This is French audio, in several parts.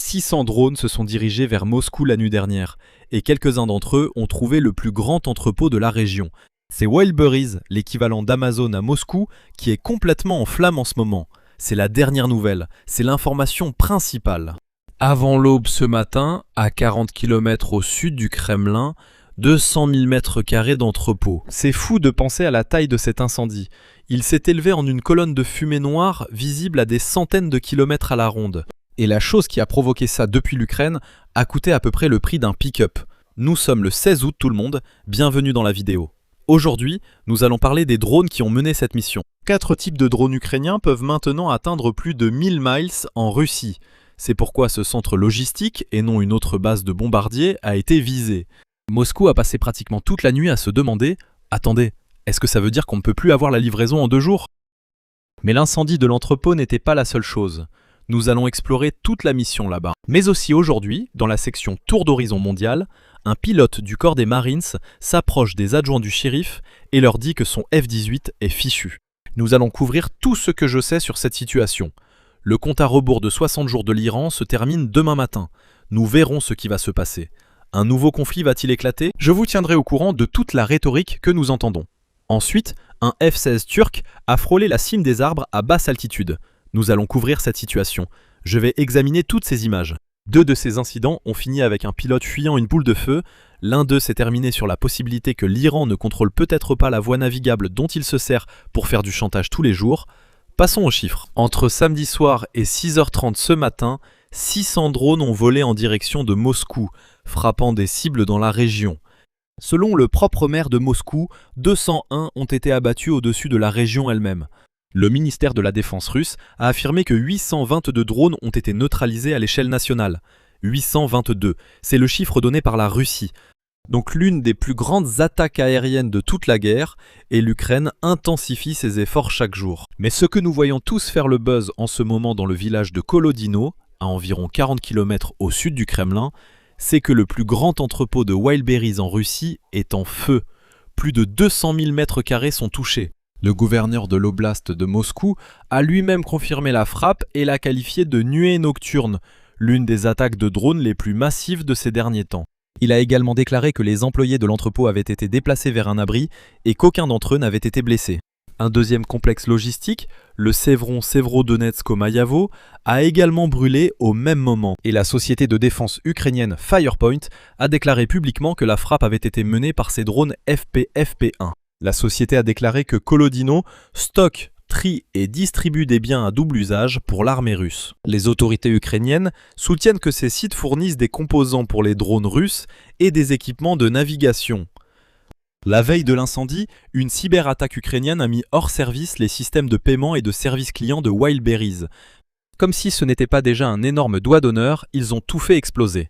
600 drones se sont dirigés vers Moscou la nuit dernière, et quelques-uns d'entre eux ont trouvé le plus grand entrepôt de la région. C'est Wildberries, l'équivalent d'Amazon à Moscou, qui est complètement en flammes en ce moment. C'est la dernière nouvelle, c'est l'information principale. Avant l'aube ce matin, à 40 km au sud du Kremlin, 200 000 mètres carrés d'entrepôt. C'est fou de penser à la taille de cet incendie. Il s'est élevé en une colonne de fumée noire visible à des centaines de kilomètres à la ronde. Et la chose qui a provoqué ça depuis l'Ukraine a coûté à peu près le prix d'un pick-up. Nous sommes le 16 août tout le monde, bienvenue dans la vidéo. Aujourd'hui, nous allons parler des drones qui ont mené cette mission. 4 types de drones ukrainiens peuvent maintenant atteindre plus de 1000 miles en Russie. C'est pourquoi ce centre logistique, et non une autre base de bombardiers, a été visé. Moscou a passé pratiquement toute la nuit à se demander « Attendez, est-ce que ça veut dire qu'on ne peut plus avoir la livraison en 2 jours ?» Mais l'incendie de l'entrepôt n'était pas la seule chose. Nous allons explorer toute la mission là-bas. Mais aussi aujourd'hui, dans la section Tour d'horizon mondial, un pilote du corps des Marines s'approche des adjoints du shérif et leur dit que son F-18 est fichu. Nous allons couvrir tout ce que je sais sur cette situation. Le compte à rebours de 60 jours de l'Iran se termine demain matin. Nous verrons ce qui va se passer. Un nouveau conflit va-t-il éclater? Je vous tiendrai au courant de toute la rhétorique que nous entendons. Ensuite, un F-16 turc a frôlé la cime des arbres à basse altitude. Nous allons couvrir cette situation. Je vais examiner toutes ces images. 2 de ces incidents ont fini avec un pilote fuyant une boule de feu. L'un d'eux s'est terminé sur la possibilité que l'Iran ne contrôle peut-être pas la voie navigable dont il se sert pour faire du chantage tous les jours. Passons aux chiffres. Entre samedi soir et 6h30 ce matin, 600 drones ont volé en direction de Moscou, frappant des cibles dans la région. Selon le propre maire de Moscou, 201 ont été abattus au-dessus de la région elle-même. Le ministère de la Défense russe a affirmé que 822 drones ont été neutralisés à l'échelle nationale. 822, c'est le chiffre donné par la Russie. Donc l'une des plus grandes attaques aériennes de toute la guerre, et l'Ukraine intensifie ses efforts chaque jour. Mais ce que nous voyons tous faire le buzz en ce moment dans le village de Kolodino, à environ 40 km au sud du Kremlin, c'est que le plus grand entrepôt de Wildberries en Russie est en feu. Plus de 200 000 mètres carrés sont touchés. Le gouverneur de l'oblast de Moscou a lui-même confirmé la frappe et l'a qualifiée de nuée nocturne, l'une des attaques de drones les plus massives de ces derniers temps. Il a également déclaré que les employés de l'entrepôt avaient été déplacés vers un abri et qu'aucun d'entre eux n'avait été blessé. Un deuxième complexe logistique, le Sevron Severodonetsk-Mayavo, a également brûlé au même moment. Et la société de défense ukrainienne Firepoint a déclaré publiquement que la frappe avait été menée par ses drones FPFP-1. La société a déclaré que Kolodino stocke, trie et distribue des biens à double usage pour l'armée russe. Les autorités ukrainiennes soutiennent que ces sites fournissent des composants pour les drones russes et des équipements de navigation. La veille de l'incendie, une cyberattaque ukrainienne a mis hors service les systèmes de paiement et de service client de Wildberries. Comme si ce n'était pas déjà un énorme doigt d'honneur, ils ont tout fait exploser.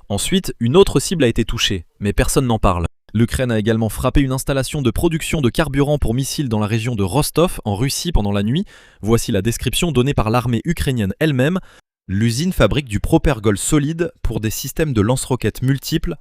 Ensuite, une autre cible a été touchée, mais personne n'en parle. L'Ukraine a également frappé une installation de production de carburant pour missiles dans la région de Rostov, en Russie, pendant la nuit. Voici la description donnée par l'armée ukrainienne elle-même. L'usine fabrique du propergol solide pour des systèmes de lance-roquettes multiples,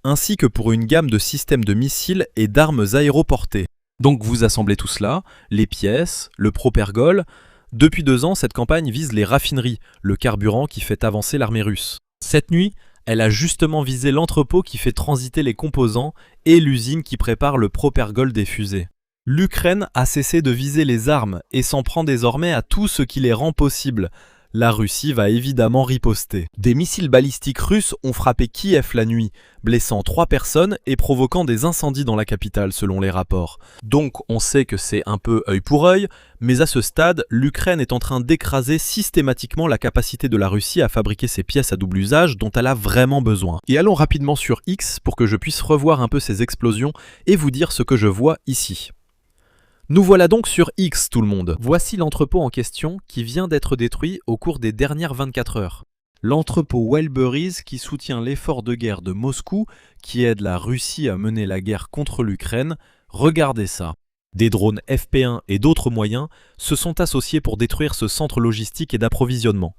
ainsi que pour une gamme de systèmes de missiles et d'armes aéroportées. Donc vous assemblez tout cela, les pièces, le propergol. Depuis 2 ans, cette campagne vise les raffineries, le carburant qui fait avancer l'armée russe. Cette nuit, elle a justement visé l'entrepôt qui fait transiter les composants et l'usine qui prépare le propergol des fusées. L'Ukraine a cessé de viser les armes et s'en prend désormais à tout ce qui les rend possibles. La Russie va évidemment riposter. Des missiles balistiques russes ont frappé Kiev la nuit, blessant 3 personnes et provoquant des incendies dans la capitale selon les rapports. Donc on sait que c'est un peu œil pour œil, mais à ce stade, l'Ukraine est en train d'écraser systématiquement la capacité de la Russie à fabriquer ces pièces à double usage dont elle a vraiment besoin. Et allons rapidement sur X pour que je puisse revoir un peu ces explosions et vous dire ce que je vois ici. Nous voilà donc sur X tout le monde. Voici l'entrepôt en question qui vient d'être détruit au cours des dernières 24 heures. L'entrepôt Wildberries qui soutient l'effort de guerre de Moscou qui aide la Russie à mener la guerre contre l'Ukraine. Regardez ça. Des drones FP1 et d'autres moyens se sont associés pour détruire ce centre logistique et d'approvisionnement.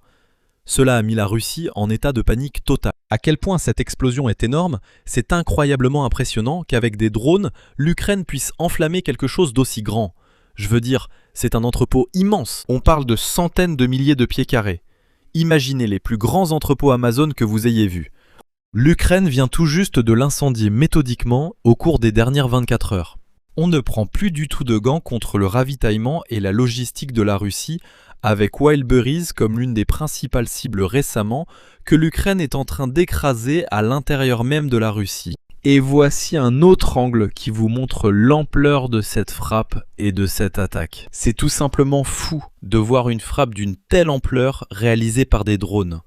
Cela a mis la Russie en état de panique totale. À quel point cette explosion est énorme, c'est incroyablement impressionnant qu'avec des drones, l'Ukraine puisse enflammer quelque chose d'aussi grand. Je veux dire, c'est un entrepôt immense. On parle de centaines de milliers de pieds carrés. Imaginez les plus grands entrepôts Amazon que vous ayez vus. L'Ukraine vient tout juste de l'incendier méthodiquement au cours des dernières 24 heures. On ne prend plus du tout de gants contre le ravitaillement et la logistique de la Russie, avec Wildberries comme l'une des principales cibles récemment, que l'Ukraine est en train d'écraser à l'intérieur même de la Russie. Et voici un autre angle qui vous montre l'ampleur de cette frappe et de cette attaque. C'est tout simplement fou de voir une frappe d'une telle ampleur réalisée par des drones.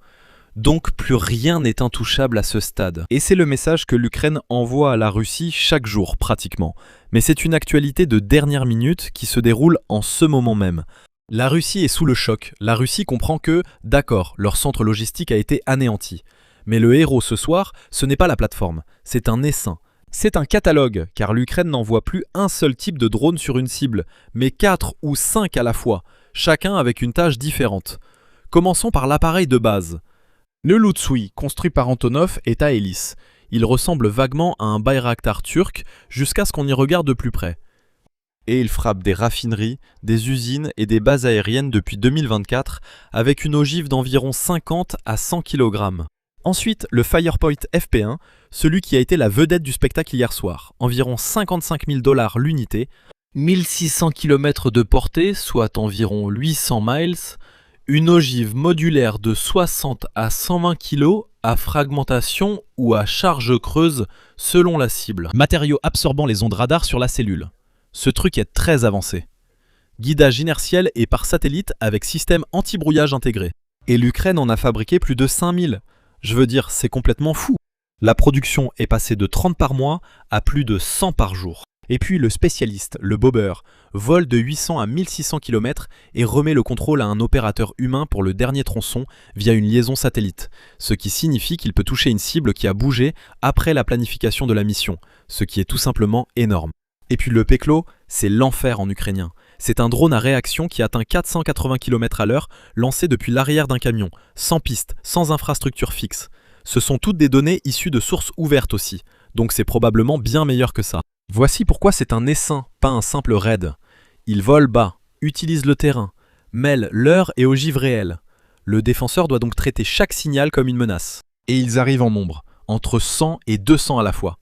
Donc plus rien n'est intouchable à ce stade. Et c'est le message que l'Ukraine envoie à la Russie chaque jour pratiquement. Mais c'est une actualité de dernière minute qui se déroule en ce moment même. La Russie est sous le choc. La Russie comprend que, d'accord, leur centre logistique a été anéanti. Mais le héros ce soir, ce n'est pas la plateforme, c'est un essaim. C'est un catalogue, car l'Ukraine n'envoie plus un seul type de drone sur une cible, mais 4 ou 5 à la fois, chacun avec une tâche différente. Commençons par l'appareil de base. Le Lutsui, construit par Antonov, est à hélice. Il ressemble vaguement à un Bayraktar turc jusqu'à ce qu'on y regarde de plus près. Et il frappe des raffineries, des usines et des bases aériennes depuis 2024 avec une ogive d'environ 50 à 100 kg. Ensuite, le Firepoint FP1, celui qui a été la vedette du spectacle hier soir. Environ 55 000 $ l'unité, 1600 km de portée, soit environ 800 miles, une ogive modulaire de 60 à 120 kg à fragmentation ou à charge creuse selon la cible. Matériaux absorbant les ondes radar sur la cellule. Ce truc est très avancé. Guidage inertiel et par satellite avec système anti-brouillage intégré. Et l'Ukraine en a fabriqué plus de 5000. Je veux dire, c'est complètement fou. La production est passée de 30 par mois à plus de 100 par jour. Et puis le spécialiste, le bobber, vole de 800 à 1600 km et remet le contrôle à un opérateur humain pour le dernier tronçon via une liaison satellite, ce qui signifie qu'il peut toucher une cible qui a bougé après la planification de la mission, ce qui est tout simplement énorme. Et puis le Peklo, c'est l'enfer en ukrainien. C'est un drone à réaction qui atteint 480 km/h lancé depuis l'arrière d'un camion, sans piste, sans infrastructure fixe. Ce sont toutes des données issues de sources ouvertes aussi, donc c'est probablement bien meilleur que ça. Voici pourquoi c'est un essaim, pas un simple raid. Il vole bas, utilise le terrain, mêle l'heure et ogive réelle. Le défenseur doit donc traiter chaque signal comme une menace. Et ils arrivent en nombre, entre 100 et 200 à la fois.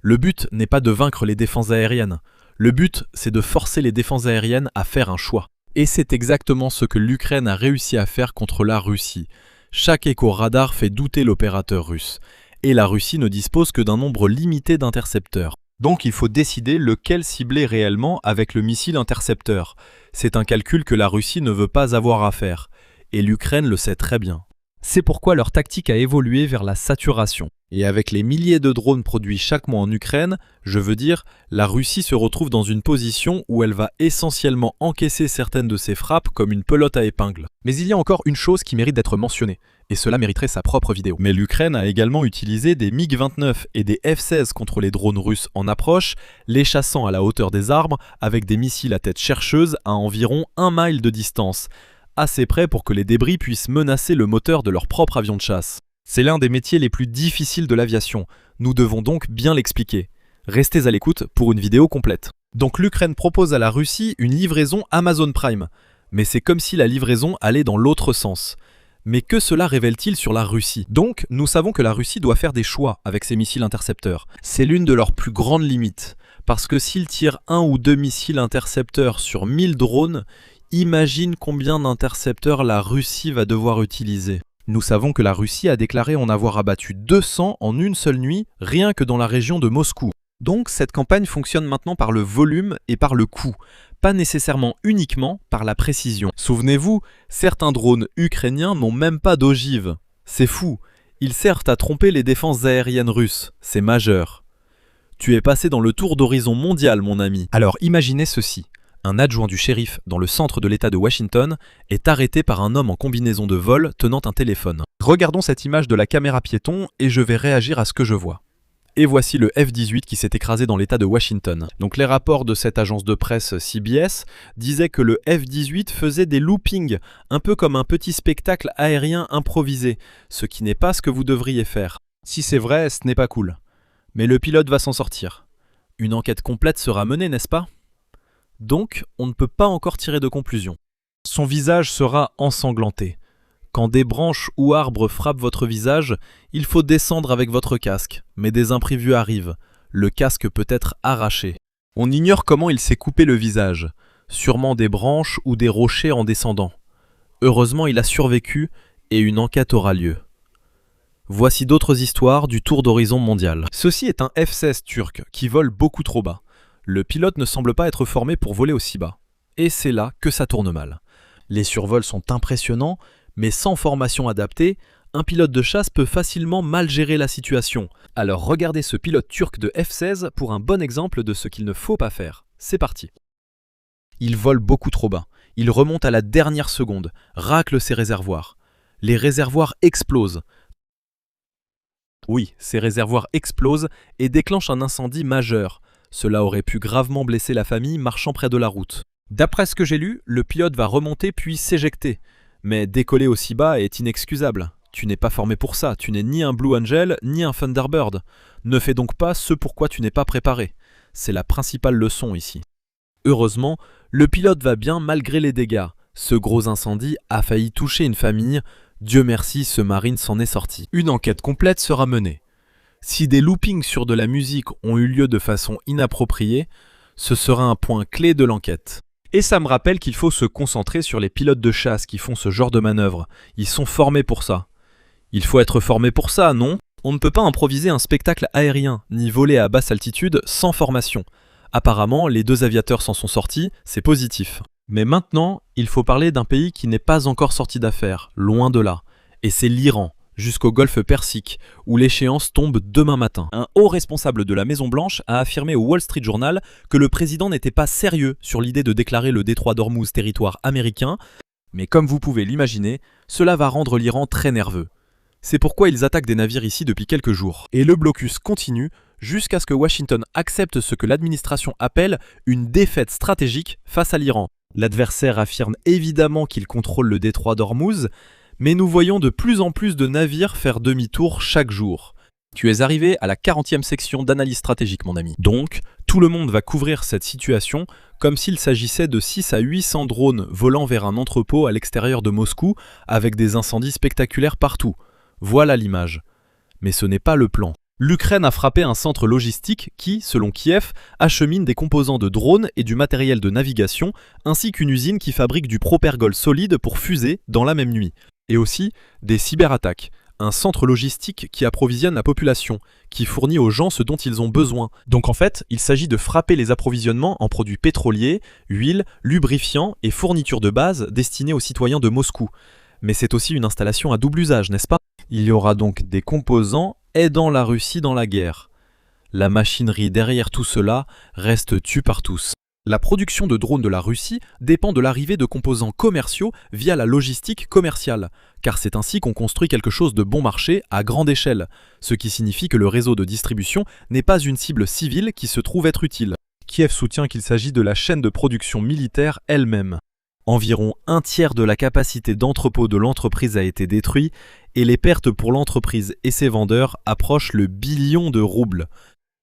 Le but n'est pas de vaincre les défenses aériennes. Le but, c'est de forcer les défenses aériennes à faire un choix. Et c'est exactement ce que l'Ukraine a réussi à faire contre la Russie. Chaque écho-radar fait douter l'opérateur russe. Et la Russie ne dispose que d'un nombre limité d'intercepteurs. Donc il faut décider lequel cibler réellement avec le missile intercepteur. C'est un calcul que la Russie ne veut pas avoir à faire. Et l'Ukraine le sait très bien. C'est pourquoi leur tactique a évolué vers la saturation. Et avec les milliers de drones produits chaque mois en Ukraine, je veux dire, la Russie se retrouve dans une position où elle va essentiellement encaisser certaines de ses frappes comme une pelote à épingle. Mais il y a encore une chose qui mérite d'être mentionnée, et cela mériterait sa propre vidéo. Mais l'Ukraine a également utilisé des MiG-29 et des F-16 contre les drones russes en approche, les chassant à la hauteur des arbres avec des missiles à tête chercheuse à environ 1 mile de distance, assez près pour que les débris puissent menacer le moteur de leur propre avion de chasse. C'est l'un des métiers les plus difficiles de l'aviation. Nous devons donc bien l'expliquer. Restez à l'écoute pour une vidéo complète. Donc l'Ukraine propose à la Russie une livraison Amazon Prime. Mais c'est comme si la livraison allait dans l'autre sens. Mais que cela révèle-t-il sur la Russie? Donc, nous savons que la Russie doit faire des choix avec ses missiles intercepteurs. C'est l'une de leurs plus grandes limites. Parce que s'ils tirent 1 ou 2 missiles intercepteurs sur 1000 drones, imagine combien d'intercepteurs la Russie va devoir utiliser. Nous savons que la Russie a déclaré en avoir abattu 200 en une seule nuit, rien que dans la région de Moscou. Donc cette campagne fonctionne maintenant par le volume et par le coût, pas nécessairement uniquement par la précision. Souvenez-vous, certains drones ukrainiens n'ont même pas d'ogive. C'est fou, ils servent à tromper les défenses aériennes russes, c'est majeur. Tu es passé dans le tour d'horizon mondial, mon ami. Alors imaginez ceci. Un adjoint du shérif dans le centre de l'État de Washington est arrêté par un homme en combinaison de vol tenant un téléphone. Regardons cette image de la caméra piéton et je vais réagir à ce que je vois. Et voici le F-18 qui s'est écrasé dans l'État de Washington. Donc les rapports de cette agence de presse CBS disaient que le F-18 faisait des loopings, un peu comme un petit spectacle aérien improvisé, ce qui n'est pas ce que vous devriez faire. Si c'est vrai, ce n'est pas cool. Mais le pilote va s'en sortir. Une enquête complète sera menée, n'est-ce pas ? Donc, on ne peut pas encore tirer de conclusion. Son visage sera ensanglanté. Quand des branches ou arbres frappent votre visage, il faut descendre avec votre casque, mais des imprévus arrivent. Le casque peut être arraché. On ignore comment il s'est coupé le visage, sûrement des branches ou des rochers en descendant. Heureusement, il a survécu et une enquête aura lieu. Voici d'autres histoires du tour d'horizon mondial. Ceci est un F-16 turc qui vole beaucoup trop bas. Le pilote ne semble pas être formé pour voler aussi bas. Et c'est là que ça tourne mal. Les survols sont impressionnants, mais sans formation adaptée, un pilote de chasse peut facilement mal gérer la situation. Alors regardez ce pilote turc de F-16 pour un bon exemple de ce qu'il ne faut pas faire. C'est parti. Il vole beaucoup trop bas. Il remonte à la dernière seconde, racle ses réservoirs. Les réservoirs explosent. Oui, ces réservoirs explosent et déclenchent un incendie majeur. Cela aurait pu gravement blesser la famille marchant près de la route. D'après ce que j'ai lu, le pilote va remonter puis s'éjecter. Mais décoller aussi bas est inexcusable. Tu n'es pas formé pour ça, tu n'es ni un Blue Angel, ni un Thunderbird. Ne fais donc pas ce pourquoi tu n'es pas préparé. C'est la principale leçon ici. Heureusement, le pilote va bien malgré les dégâts. Ce gros incendie a failli toucher une famille. Dieu merci, ce Marine s'en est sorti. Une enquête complète sera menée. Si des loopings sur de la musique ont eu lieu de façon inappropriée, ce sera un point clé de l'enquête. Et ça me rappelle qu'il faut se concentrer sur les pilotes de chasse qui font ce genre de manœuvre. Ils sont formés pour ça. Il faut être formé pour ça, non? On ne peut pas improviser un spectacle aérien, ni voler à basse altitude sans formation. Apparemment, les deux aviateurs s'en sont sortis, c'est positif. Mais maintenant, il faut parler d'un pays qui n'est pas encore sorti d'affaire, loin de là. Et c'est l'Iran, jusqu'au golfe Persique, où l'échéance tombe demain matin. Un haut responsable de la Maison-Blanche a affirmé au Wall Street Journal que le président n'était pas sérieux sur l'idée de déclarer le détroit d'Ormuz territoire américain, mais comme vous pouvez l'imaginer, cela va rendre l'Iran très nerveux. C'est pourquoi ils attaquent des navires ici depuis quelques jours. Et le blocus continue jusqu'à ce que Washington accepte ce que l'administration appelle une défaite stratégique face à l'Iran. L'adversaire affirme évidemment qu'il contrôle le détroit d'Ormuz, mais nous voyons de plus en plus de navires faire demi-tour chaque jour. Tu es arrivé à la 40e section d'analyse stratégique, mon ami. Donc, tout le monde va couvrir cette situation comme s'il s'agissait de 6 à 800 drones volant vers un entrepôt à l'extérieur de Moscou avec des incendies spectaculaires partout. Voilà l'image. Mais ce n'est pas le plan. L'Ukraine a frappé un centre logistique qui, selon Kiev, achemine des composants de drones et du matériel de navigation, ainsi qu'une usine qui fabrique du propergol solide pour fusées dans la même nuit. Et aussi des cyberattaques, un centre logistique qui approvisionne la population, qui fournit aux gens ce dont ils ont besoin. Donc en fait, il s'agit de frapper les approvisionnements en produits pétroliers, huiles, lubrifiants et fournitures de base destinées aux citoyens de Moscou. Mais c'est aussi une installation à double usage, n'est-ce pas? Il y aura donc des composants aidant la Russie dans la guerre. La machinerie derrière tout cela reste tue par tous. La production de drones de la Russie dépend de l'arrivée de composants commerciaux via la logistique commerciale, car c'est ainsi qu'on construit quelque chose de bon marché à grande échelle, ce qui signifie que le réseau de distribution n'est pas une cible civile qui se trouve être utile. Kiev soutient qu'il s'agit de la chaîne de production militaire elle-même. Environ un tiers de la capacité d'entrepôt de l'entreprise a été détruit et les pertes pour l'entreprise et ses vendeurs approchent le billion de roubles.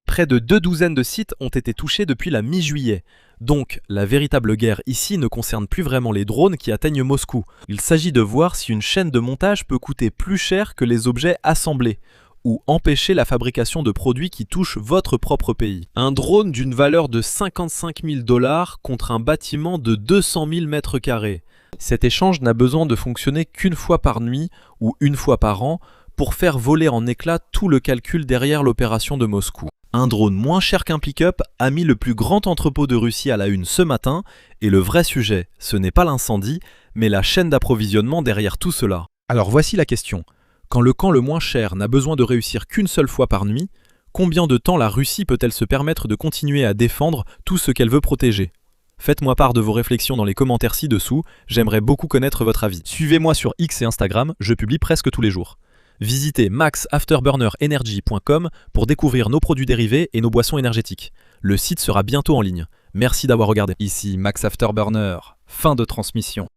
Près de 2 douzaines de sites ont été touchés depuis la mi-juillet. Donc, la véritable guerre ici ne concerne plus vraiment les drones qui atteignent Moscou. Il s'agit de voir si une chaîne de montage peut coûter plus cher que les objets assemblés, ou empêcher la fabrication de produits qui touchent votre propre pays. Un drone d'une valeur de 55 000 $ contre un bâtiment de 200 000 mètres carrés. Cet échange n'a besoin de fonctionner qu'une fois par nuit ou une fois par an pour faire voler en éclats tout le calcul derrière l'opération de Moscou. Un drone moins cher qu'un pick-up a mis le plus grand entrepôt de Russie à la une ce matin, et le vrai sujet, ce n'est pas l'incendie, mais la chaîne d'approvisionnement derrière tout cela. Alors voici la question. Quand le camp le moins cher n'a besoin de réussir qu'une seule fois par nuit, combien de temps la Russie peut-elle se permettre de continuer à défendre tout ce qu'elle veut protéger? Faites-moi part de vos réflexions dans les commentaires ci-dessous, j'aimerais beaucoup connaître votre avis. Suivez-moi sur X et Instagram, je publie presque tous les jours. Visitez maxafterburnerenergy.com pour découvrir nos produits dérivés et nos boissons énergétiques. Le site sera bientôt en ligne. Merci d'avoir regardé. Ici Max Afterburner, fin de transmission.